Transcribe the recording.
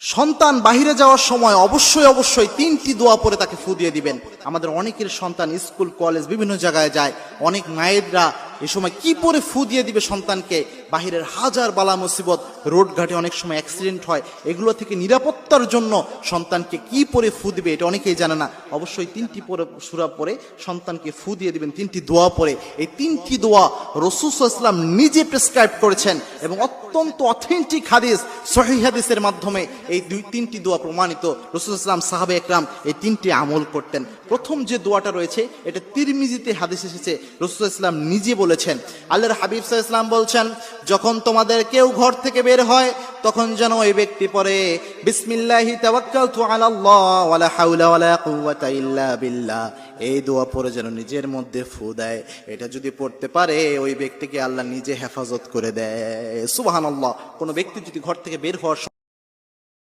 সন্তান বাহিরে যাওয়ার সময় অবশ্যই তিনটি দোয়া পরে তাকে ফু দিয়ে দিবেন। আমাদের অনেকের সন্তান স্কুল কলেজ বিভিন্ন জায়গায় যায়, অনেক মায়েরা এ সময় কি পরে ফু দিয়ে দিবে সন্তানকে? বাহিরের হাজার বালা মুসিবত, রোড ঘাটে অনেক সময় অ্যাক্সিডেন্ট হয়, এগুলো থেকে নিরাপত্তার জন্য সন্তানকে কি পরে ফু দিবে এটা অনেকেই জানে না। অবশ্যই তিনটি পরে সূরা পরে সন্তানকে ফু দিয়ে দিবেন, তিনটি দোয়া পরে। এই তিনটি দোয়া রাসূল সাল্লাল্লাহু আলাইহি ওয়াসাল্লাম নিজে প্রেসক্রাইব করেছেন এবং অত্যন্ত অথেন্টিক হাদিস, সহিহ হাদিসের মাধ্যমে এই তিনটি দোয়া প্রমাণিত। রাসূল সাল্লাল্লাহু আলাইহি ওয়াসাল্লাম, সাহাবা একরাম এই তিনটি আমল করতেন। প্রথম যে দোয়াটা রয়েছে এটা তিরমিজিতে হাদিস এসেছে, রাসূল সাল্লাল্লাহু আলাইহি ওয়াসাল্লাম নিজে বলেছেন। আল্লাহর হাবিব সাল্লাল্লাহু আলাইহি ওয়াসাল্লাম বলছেন, যখন তোমাদের কেউ ঘর থেকে বের হয় তখন যেন ওই ব্যক্তি পড়ে বিসমিল্লাহি তাওয়াক্কালতু আলাল্লাহ ওয়ালা হাওলা ওয়ালা কুওয়াতা ইল্লা বিল্লাহ। এই দোয়া পড়ে যেন নিজের মধ্যে ফু দেয়। এটা যদি পড়তে পারে ওই ব্যক্তিকে আল্লাহ নিজে হেফাজত করে দেয়। সুবহানাল্লাহ। কোনো ব্যক্তি যদি ঘর থেকে বের হওয়ার